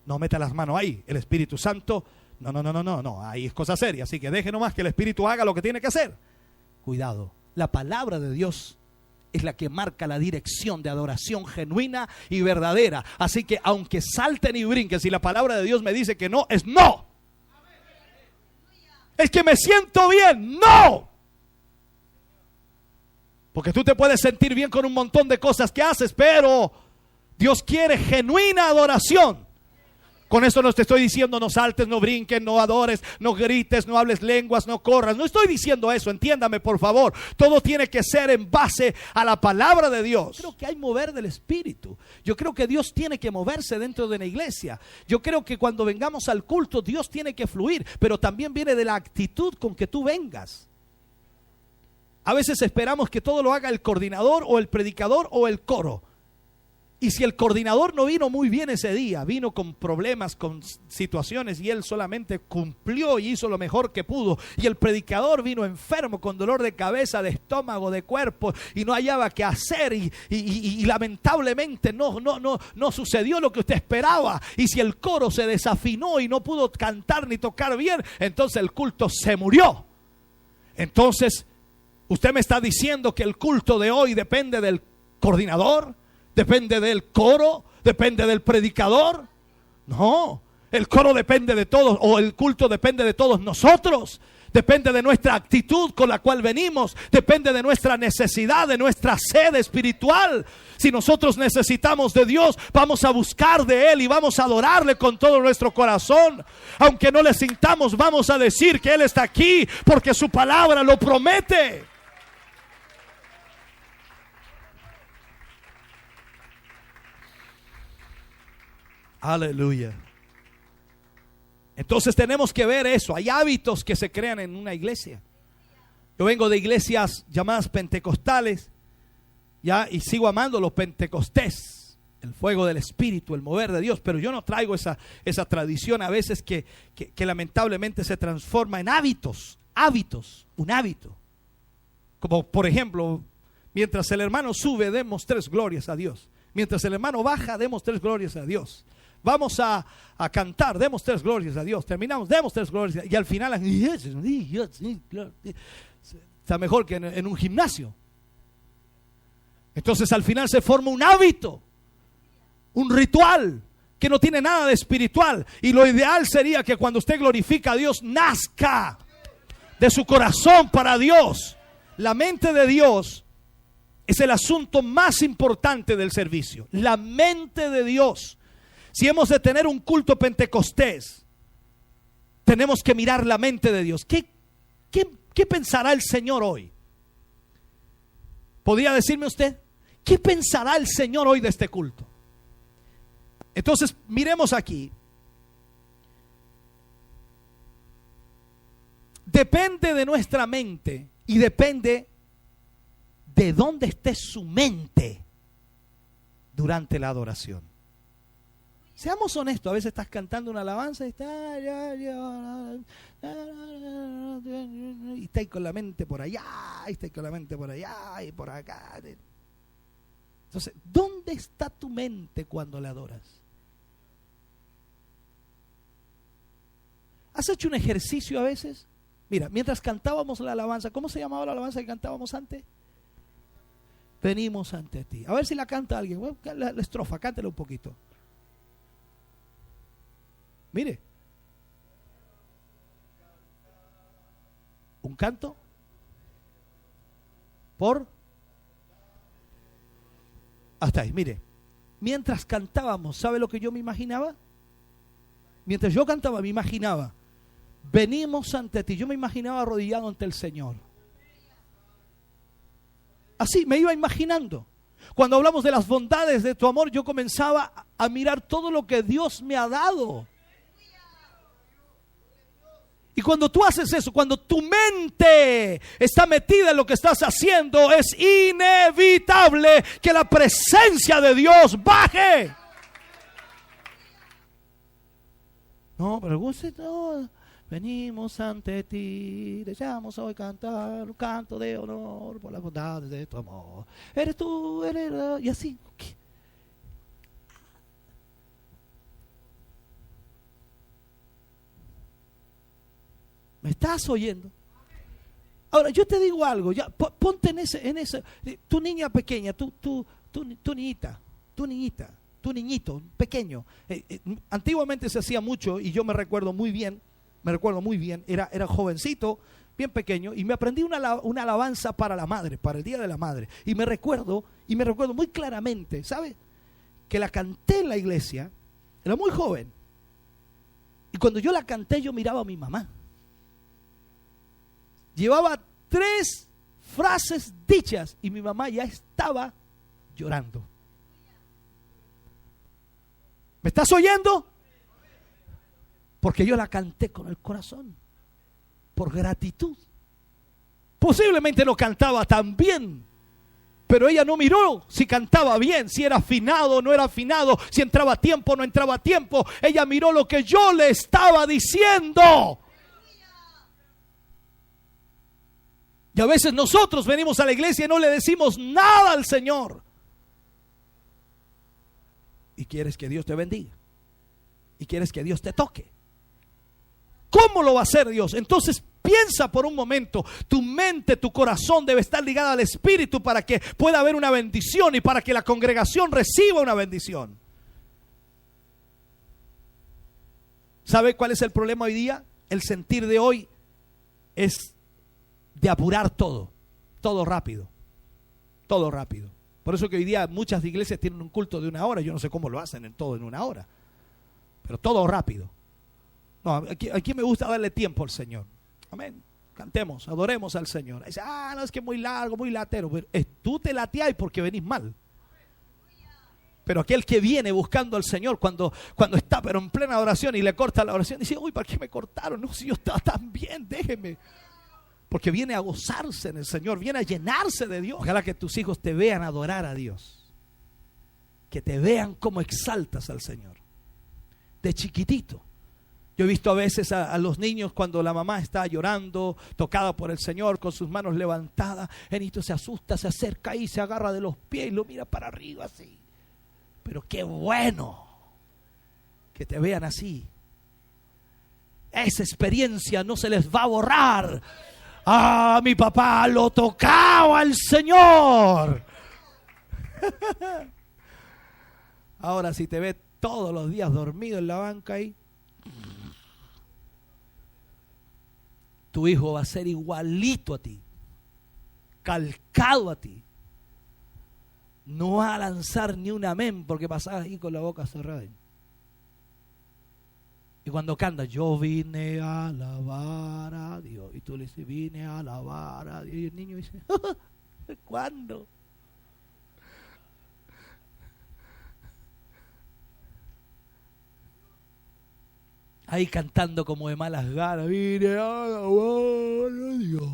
A: No meta las manos ahí. El Espíritu Santo, no, ahí es cosa seria. Así que deje nomás que el Espíritu haga lo que tiene que hacer. Cuidado, la palabra de Dios es la que marca la dirección de adoración genuina y verdadera. Así que aunque salten y brinquen, si la palabra de Dios me dice que no, es no. Es que me siento bien, no. Porque tú te puedes sentir bien con un montón de cosas que haces, pero Dios quiere genuina adoración. Con esto no te estoy diciendo: no saltes, no brinques, no adores, no grites, no hables lenguas, no corras. No estoy diciendo eso, entiéndame por favor. Todo tiene que ser en base a la palabra de Dios. Creo que hay mover del Espíritu. Yo creo que Dios tiene que moverse dentro de la iglesia. Yo creo que cuando vengamos al culto, Dios tiene que fluir, pero también viene de la actitud con que tú vengas. A veces esperamos que todo lo haga el coordinador o el predicador o el coro. Y si el coordinador no vino muy bien ese día, vino con problemas, con situaciones, y él solamente cumplió y hizo lo mejor que pudo, y el predicador vino enfermo, con dolor de cabeza, de estómago, de cuerpo, y no hallaba qué hacer, y lamentablemente no sucedió lo que usted esperaba, y si el coro se desafinó y no pudo cantar ni tocar bien, entonces el culto se murió. Entonces usted me está diciendo que el culto de hoy depende del coordinador, depende del coro, depende del predicador. No, el coro depende de todos, o el culto depende de todos nosotros. Depende de nuestra actitud con la cual venimos. Depende de nuestra necesidad, de nuestra sed espiritual. Si nosotros necesitamos de Dios, vamos a buscar de Él y vamos a adorarle con todo nuestro corazón. Aunque no le sintamos, vamos a decir que Él está aquí, porque su palabra lo promete. Aleluya. Entonces tenemos que ver eso. Hay hábitos que se crean en una iglesia. Yo vengo de iglesias llamadas pentecostales, ya, y sigo amando los pentecostés, el fuego del Espíritu, el mover de Dios, pero yo no traigo esa tradición a veces que lamentablemente se transforma en hábitos, un hábito. Como por ejemplo, mientras el hermano sube, demos 3 glorias a Dios. Mientras el hermano baja, demos 3 glorias a Dios. Vamos a cantar, demos 3 glorias a Dios. Terminamos, demos 3 glorias. Y al final está mejor que en un gimnasio. Entonces al final se forma un hábito, un ritual que no tiene nada de espiritual. Y lo ideal sería que cuando usted glorifica a Dios, nazca de su corazón para Dios. La mente de Dios es el asunto más importante del servicio. La mente de Dios. Si hemos de tener un culto pentecostés, tenemos que mirar la mente de Dios. ¿Qué pensará el Señor hoy? ¿Podría decirme usted? ¿Qué pensará el Señor hoy de este culto? Entonces, miremos aquí. Depende de nuestra mente y depende de dónde esté su mente durante la adoración. Seamos honestos, a veces estás cantando una alabanza y estás con la mente por allá, y estás con la mente por allá y por acá. Entonces, ¿dónde está tu mente cuando le adoras? ¿Has hecho un ejercicio a veces? Mira, mientras cantábamos la alabanza, ¿cómo se llamaba la alabanza que cantábamos antes? Venimos ante ti. A ver si la canta alguien. Bueno, la estrofa, cántela un poquito. Mire. Un canto por hasta ahí, mire. Mientras cantábamos, ¿sabe lo que yo me imaginaba? Mientras yo cantaba, me imaginaba, venimos ante ti. Yo me imaginaba arrodillado ante el Señor. Así me iba imaginando. Cuando hablamos de las bondades de tu amor, yo comenzaba a mirar todo lo que Dios me ha dado. Y cuando tú haces eso, cuando tu mente está metida en lo que estás haciendo, es inevitable que la presencia de Dios baje. No, pero no, venimos ante ti, deseamos hoy cantar un canto de honor por las bondades de tu amor. Eres tú, y así. ¿Me estás oyendo? Ahora, yo te digo algo, ya, ponte en ese, tu niña pequeña, tu niñita, tu niñito pequeño. Antiguamente se hacía mucho y yo me recuerdo muy bien, era jovencito, bien pequeño, y me aprendí una alabanza para la madre, para el Día de la Madre. Y me recuerdo muy claramente, ¿sabe? Que la canté en la iglesia, era muy joven. Y cuando yo la canté, yo miraba a mi mamá. Llevaba 3 frases dichas y mi mamá ya estaba llorando. ¿Me estás oyendo? Porque yo la canté con el corazón, por gratitud. Posiblemente no cantaba tan bien, pero ella no miró si cantaba bien, si era afinado o no era afinado, si entraba a tiempo o no entraba a tiempo. Ella miró lo que yo le estaba diciendo. Y a veces nosotros venimos a la iglesia y no le decimos nada al Señor. Y quieres que Dios te bendiga. Y quieres que Dios te toque. ¿Cómo lo va a hacer Dios? Entonces piensa por un momento. Tu mente, tu corazón debe estar ligada al Espíritu para que pueda haber una bendición y para que la congregación reciba una bendición. ¿Sabe cuál es el problema hoy día? El sentir de hoy es de apurar todo rápido, todo rápido. Por eso que hoy día muchas iglesias tienen un culto de 1 hora. Yo no sé cómo lo hacen todo en 1 hora, pero todo rápido. No, aquí me gusta darle tiempo al Señor. Amén. Cantemos, adoremos al Señor. Dice, no, es que es muy largo, muy latero. Pero tú te lateás porque venís mal. Pero aquel que viene buscando al Señor cuando está pero en plena oración y le corta la oración, dice, uy, ¿para qué me cortaron? No, si yo estaba tan bien, déjeme. Porque viene a gozarse en el Señor, viene a llenarse de Dios. Ojalá que tus hijos te vean adorar a Dios, que te vean cómo exaltas al Señor. De chiquitito. Yo he visto a veces a los niños cuando la mamá está llorando, tocada por el Señor, con sus manos levantadas. El niño se asusta, se acerca y se agarra de los pies y lo mira para arriba así. Pero qué bueno que te vean así. Esa experiencia no se les va a borrar. Mi papá lo tocaba al Señor. Ahora si te ve todos los días dormido en la banca ahí, tu hijo va a ser igualito a ti, calcado a ti.
B: no va a lanzar ni un amén porque pasaba ahí con la boca cerrada. Y cuando canta, yo vine a alabar a Dios, y tú le dices, vine a alabar a Dios, y el niño dice, ¿cuándo? Ahí cantando como de malas ganas, vine a alabar a Dios.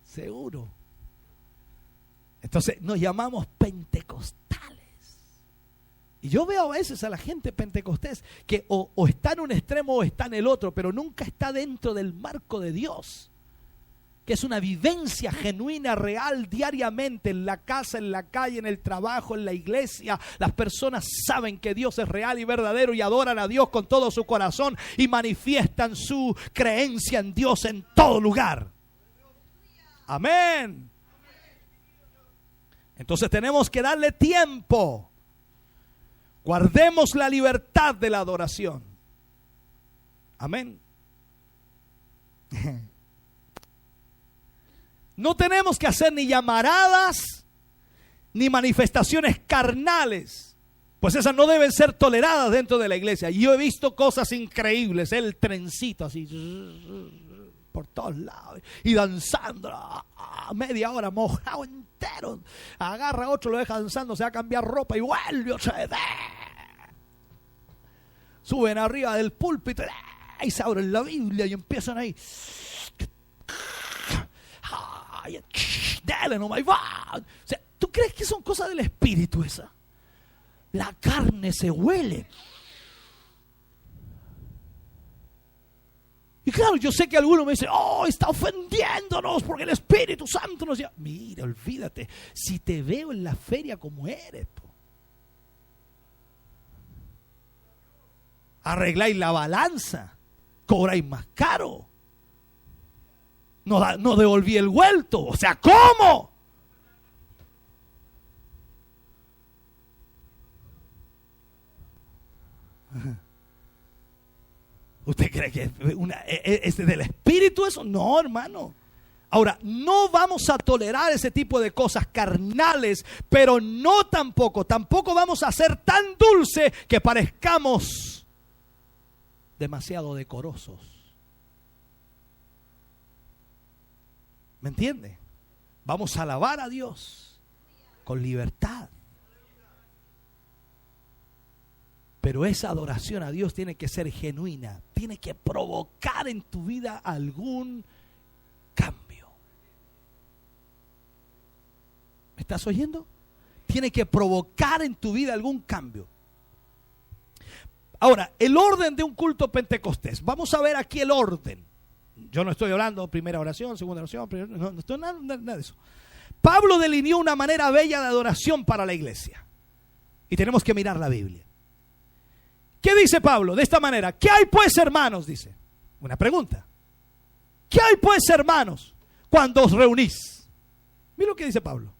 B: Seguro. Entonces nos llamamos pentecostales. Y yo veo a veces a la gente pentecostés que o está en un extremo o está en el otro, pero nunca está dentro del marco de Dios, que es una vivencia genuina, real, diariamente, en la casa, en la calle, en el trabajo, en la iglesia. Las personas saben que Dios es real y verdadero y adoran a Dios con todo su corazón y manifiestan su creencia en Dios en todo lugar. Amén. Entonces tenemos que darle tiempo. Guardemos la libertad de la adoración. Amén. No tenemos que hacer ni llamaradas ni manifestaciones carnales, pues esas no deben ser toleradas dentro de la iglesia. Y yo he visto cosas increíbles, el trencito así por todos lados y danzando a media hora mojado entero. Agarra a otro, lo deja danzando, se va a cambiar ropa y vuelve otra vez. Suben arriba del púlpito y se abren la Biblia y empiezan ahí. Dale, no me va. O sea, ¿tú crees que son cosas del espíritu esa? La carne se huele. Y claro, yo sé que alguno me dice, oh, está ofendiéndonos porque el Espíritu Santo nos llama. Mira, olvídate, si te veo en la feria como eres, arregláis la balanza, cobráis más caro, no devolví el vuelto, o sea, ¿cómo? ¿Usted cree que es del espíritu eso? No, hermano. Ahora, no vamos a tolerar ese tipo de cosas carnales, pero no tampoco vamos a ser tan dulce que parezcamos demasiado decorosos. ¿Me entiende? Vamos a alabar a Dios con libertad. Pero esa adoración a Dios tiene que ser genuina, tiene que provocar en tu vida algún cambio. ¿Me estás oyendo? Tiene que provocar en tu vida algún cambio. Ahora, el orden de un culto pentecostés. Vamos a ver aquí el orden. Yo no estoy hablando primera oración, segunda oración, no estoy nada de eso. Pablo delineó una manera bella de adoración para la iglesia. Y tenemos que mirar la Biblia. ¿Qué dice Pablo? De esta manera, ¿qué hay pues, hermanos? Dice, una pregunta. ¿Qué hay pues, hermanos, cuando os reunís? Mira lo que dice Pablo.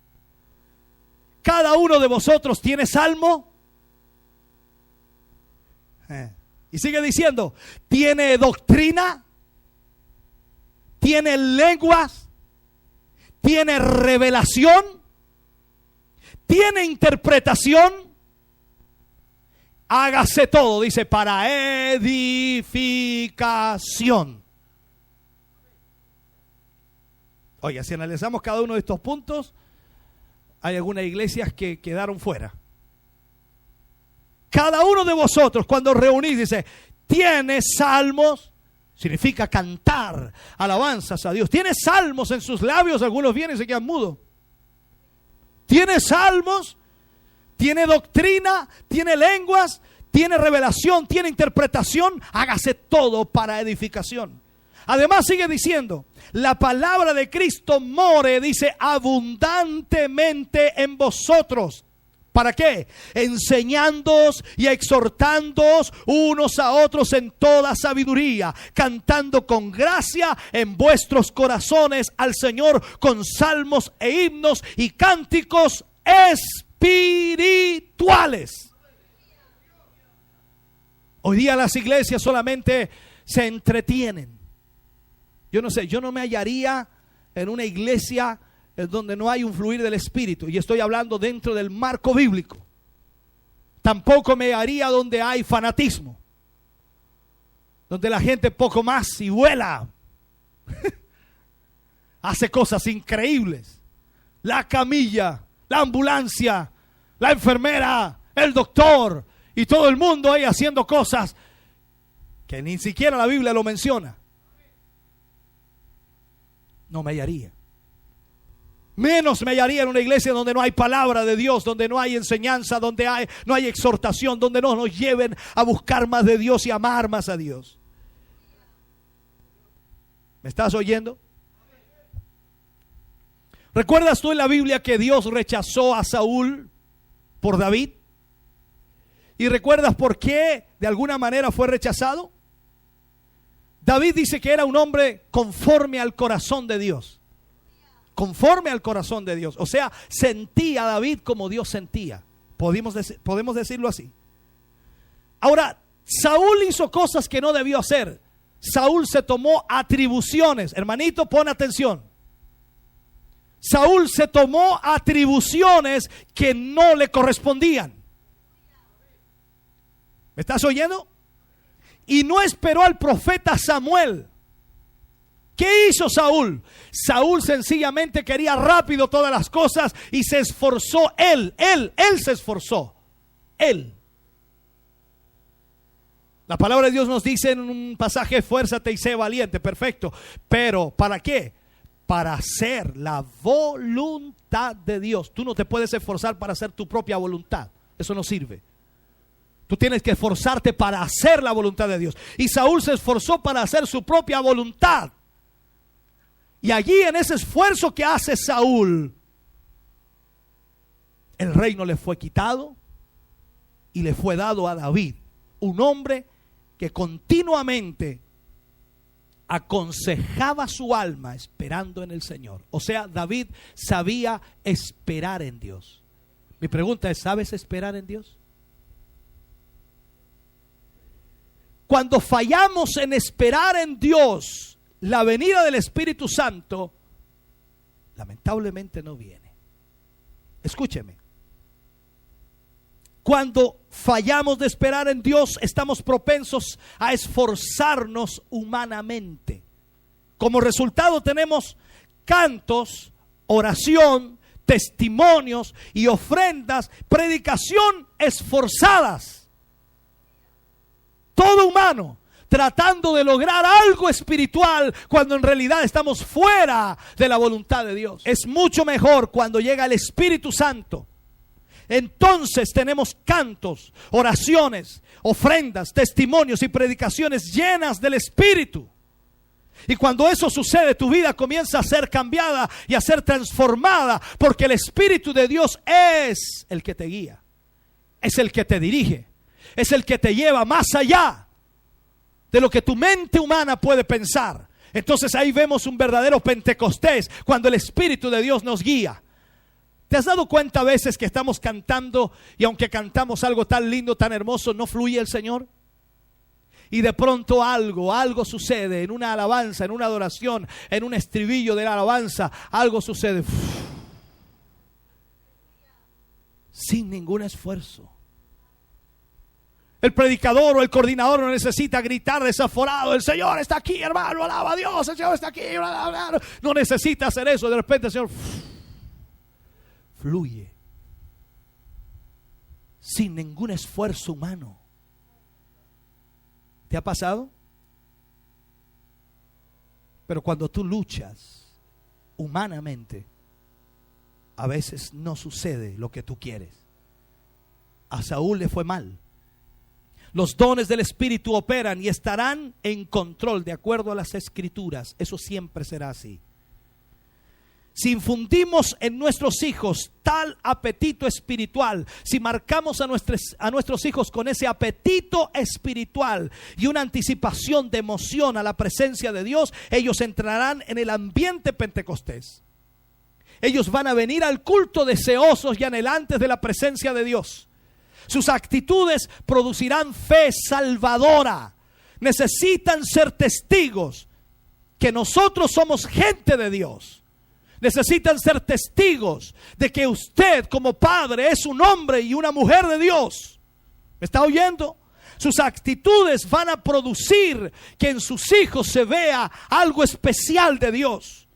B: Cada uno de vosotros tiene salmo. Y sigue diciendo, ¿tiene doctrina? ¿Tiene lenguas? ¿Tiene revelación? ¿Tiene interpretación? Hágase todo, dice, para edificación. Oye, si analizamos cada uno de estos puntos, hay algunas iglesias que quedaron fuera. Cada uno de vosotros, cuando reunís, dice, tiene salmos, significa cantar, alabanzas a Dios. Tiene salmos en sus labios, algunos vienen y se quedan mudos. Tiene salmos, tiene doctrina, tiene lenguas, tiene revelación, tiene interpretación. Hágase todo para edificación. Además sigue diciendo, la palabra de Cristo more, dice, abundantemente en vosotros. ¿Para qué? Enseñándoos y exhortándoos unos a otros en toda sabiduría, cantando con gracia en vuestros corazones al Señor con salmos e himnos y cánticos espirituales. Hoy día las iglesias solamente se entretienen. Yo no sé, yo no me hallaría en una iglesia es donde no hay un fluir del Espíritu. Y estoy hablando dentro del marco bíblico. Tampoco me haría donde hay fanatismo, donde la gente poco más y vuela. Hace cosas increíbles. La camilla, la ambulancia, la enfermera, el doctor y todo el mundo ahí haciendo cosas que ni siquiera la Biblia lo menciona. No me hallaría. Menos me hallaría en una iglesia donde no hay palabra de Dios, donde no hay enseñanza, donde no hay exhortación, donde no nos lleven a buscar más de Dios y amar más a Dios. ¿Me estás oyendo? ¿Recuerdas tú en la Biblia que Dios rechazó a Saúl por David? ¿Y recuerdas por qué de alguna manera fue rechazado? David dice que era un hombre conforme al corazón de Dios. Conforme al corazón de Dios. O sea, sentía a David como Dios sentía. Podemos decirlo así. Ahora, Saúl hizo cosas que no debió hacer. Saúl se tomó atribuciones. Hermanito, pon atención. Saúl se tomó atribuciones que no le correspondían. ¿Me estás oyendo? Y no esperó al profeta Samuel. ¿Qué hizo Saúl? Saúl sencillamente quería rápido todas las cosas y se esforzó él se esforzó. Él. La palabra de Dios nos dice en un pasaje: esfuérzate y sé valiente. Perfecto. Pero ¿para qué? Para hacer la voluntad de Dios. Tú no te puedes esforzar para hacer tu propia voluntad. Eso no sirve. Tú tienes que esforzarte para hacer la voluntad de Dios. Y Saúl se esforzó para hacer su propia voluntad. Y allí, en ese esfuerzo que hace Saúl, el reino le fue quitado y le fue dado a David, un hombre que continuamente aconsejaba su alma esperando en el Señor. O sea, David sabía esperar en Dios. Mi pregunta es: ¿sabes esperar en Dios? Cuando fallamos en esperar en Dios, la venida del Espíritu Santo lamentablemente no viene. Escúcheme. Cuando fallamos de esperar en Dios, estamos propensos a esforzarnos humanamente. Como resultado tenemos cantos, oración, testimonios y ofrendas, predicación esforzadas. Todo humano tratando de lograr algo espiritual cuando en realidad estamos fuera de la voluntad de Dios. Es mucho mejor cuando llega el Espíritu Santo. Entonces tenemos cantos, oraciones, ofrendas, testimonios y predicaciones llenas del Espíritu. Y cuando eso sucede, tu vida comienza a ser cambiada y a ser transformada, porque el Espíritu de Dios es el que te guía, es el que te dirige, es el que te lleva más allá de lo que tu mente humana puede pensar. Entonces ahí vemos un verdadero Pentecostés, cuando el Espíritu de Dios nos guía. ¿Te has dado cuenta a veces que estamos cantando y aunque cantamos algo tan lindo, tan hermoso, no fluye el Señor? Y de pronto algo sucede en una alabanza, en una adoración, en un estribillo de la alabanza, algo sucede sin ningún esfuerzo. El predicador o el coordinador no necesita gritar desaforado: el Señor está aquí, hermano, alaba a Dios, el Señor está aquí. No necesita hacer eso. De repente el Señor fluye sin ningún esfuerzo humano. ¿Te ha pasado? Pero cuando tú luchas humanamente, a veces no sucede lo que tú quieres. A Saúl le fue mal. Los dones del Espíritu operan y estarán en control de acuerdo a las Escrituras. Eso siempre será así. Si infundimos en nuestros hijos tal apetito espiritual, si marcamos a nuestros hijos con ese apetito espiritual y una anticipación de emoción a la presencia de Dios, ellos entrarán en el ambiente pentecostés. Ellos van a venir al culto deseosos y anhelantes de la presencia de Dios. Sus actitudes producirán fe salvadora. Necesitan ser testigos que nosotros somos gente de Dios. Necesitan ser testigos de que usted como padre es un hombre y una mujer de Dios. ¿Me está oyendo? Sus actitudes van a producir que en sus hijos se vea algo especial de Dios.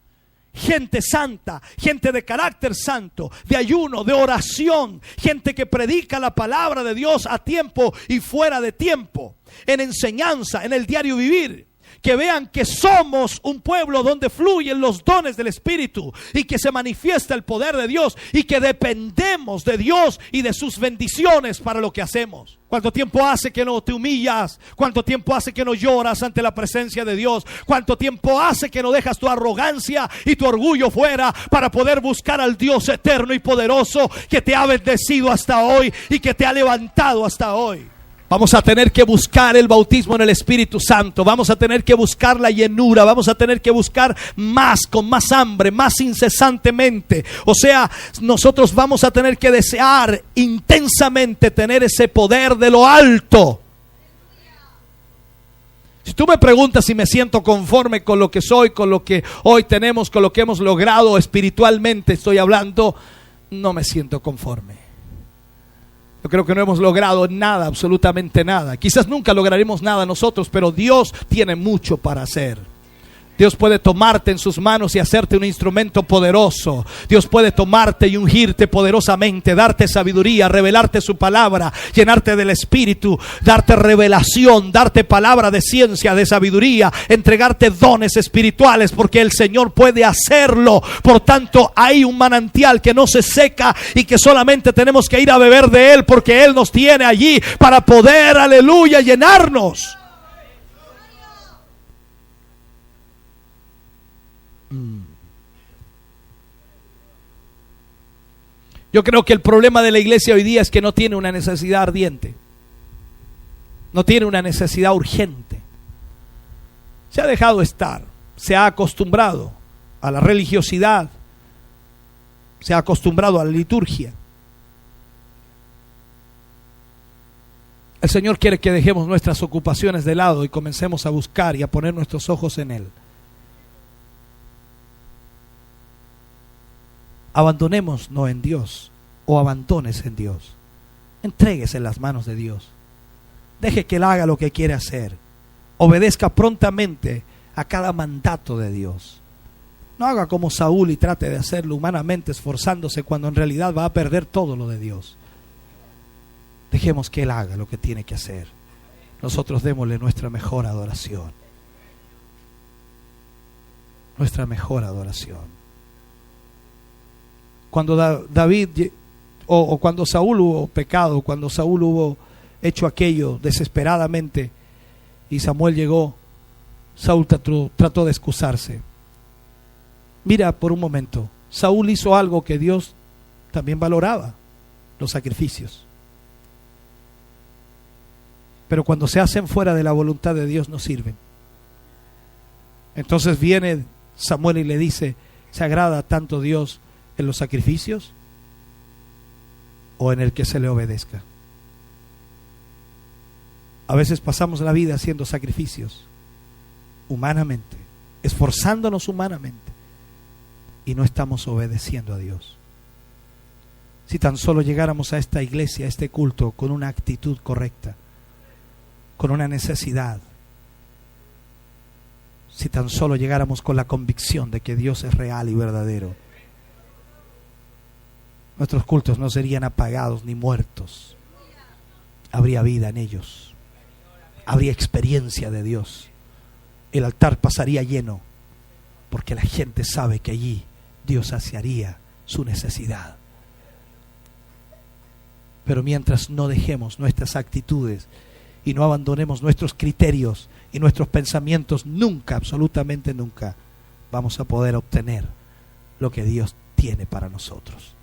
B: Gente santa, gente de carácter santo, de ayuno, de oración, gente que predica la palabra de Dios a tiempo y fuera de tiempo, en enseñanza, en el diario vivir. Que vean que somos un pueblo donde fluyen los dones del Espíritu y que se manifiesta el poder de Dios y que dependemos de Dios y de sus bendiciones para lo que hacemos. ¿Cuánto tiempo hace que no te humillas? ¿Cuánto tiempo hace que no lloras ante la presencia de Dios? ¿Cuánto tiempo hace que no dejas tu arrogancia y tu orgullo fuera para poder buscar al Dios eterno y poderoso que te ha bendecido hasta hoy y que te ha levantado hasta hoy? Vamos a tener que buscar el bautismo en el Espíritu Santo. Vamos a tener que buscar la llenura. Vamos a tener que buscar más, con más hambre, más incesantemente. O sea, nosotros vamos a tener que desear intensamente tener ese poder de lo alto. Si tú me preguntas si me siento conforme con lo que soy, con lo que hoy tenemos, con lo que hemos logrado espiritualmente, estoy hablando, no me siento conforme. Yo creo que no hemos logrado nada, absolutamente nada. Quizás nunca lograremos nada nosotros, pero Dios tiene mucho para hacer. Dios puede tomarte en sus manos y hacerte un instrumento poderoso. Dios puede tomarte y ungirte poderosamente, darte sabiduría, revelarte su palabra, llenarte del Espíritu, darte revelación, darte palabra de ciencia, de sabiduría, entregarte dones espirituales, porque el Señor puede hacerlo. Por tanto, hay un manantial que no se seca y que solamente tenemos que ir a beber de Él, porque Él nos tiene allí para poder, aleluya, llenarnos. Yo creo que el problema de la iglesia hoy día es que no tiene una necesidad ardiente, no tiene una necesidad urgente. Se ha dejado estar, se ha acostumbrado a la religiosidad, se ha acostumbrado a la liturgia. El Señor quiere que dejemos nuestras ocupaciones de lado y comencemos a buscar y a poner nuestros ojos en Él. Abandonemos no en Dios, o abandones en Dios. Entréguese en las manos de Dios. Deje que Él haga lo que quiere hacer. Obedezca prontamente a cada mandato de Dios. No haga como Saúl y trate de hacerlo humanamente, esforzándose cuando en realidad va a perder todo lo de Dios. Dejemos que Él haga lo que tiene que hacer. Nosotros démosle nuestra mejor adoración. Nuestra mejor adoración. Cuando David o cuando Saúl hubo pecado, cuando Saúl hubo hecho aquello desesperadamente y Samuel llegó, Saúl trató de excusarse. Mira por un momento, Saúl hizo algo que Dios también valoraba, los sacrificios. Pero cuando se hacen fuera de la voluntad de Dios no sirven. Entonces viene Samuel y le dice, ¿se agrada tanto Dios en los sacrificios o en el que se le obedezca? A veces pasamos la vida haciendo sacrificios humanamente, esforzándonos humanamente, y no estamos obedeciendo a Dios. Si tan solo llegáramos a esta iglesia, a este culto, con una actitud correcta, con una necesidad, si tan solo llegáramos con la convicción de que Dios es real y verdadero, nuestros cultos no serían apagados ni muertos. Habría vida en ellos. Habría experiencia de Dios. El altar pasaría lleno, porque la gente sabe que allí Dios saciaría su necesidad. Pero mientras no dejemos nuestras actitudes y no abandonemos nuestros criterios y nuestros pensamientos, nunca, absolutamente nunca, vamos a poder obtener lo que Dios tiene para nosotros.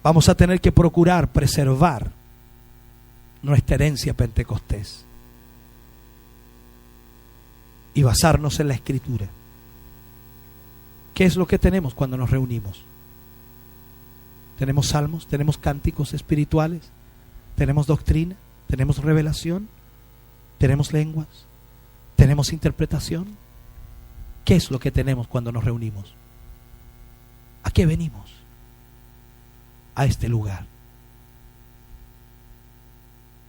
B: Vamos a tener que procurar preservar nuestra herencia pentecostés y basarnos en la Escritura. ¿Qué es lo que tenemos cuando nos reunimos? ¿Tenemos salmos? ¿Tenemos cánticos espirituales? ¿Tenemos doctrina? ¿Tenemos revelación? ¿Tenemos lenguas? ¿Tenemos interpretación? ¿Qué es lo que tenemos cuando nos reunimos? ¿A qué venimos? A este lugar.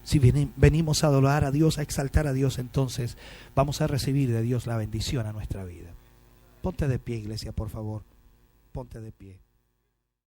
B: Si venimos a adorar a Dios, a exaltar a Dios, entonces vamos a recibir de Dios la bendición a nuestra vida. Ponte de pie, iglesia, por favor. Ponte de pie.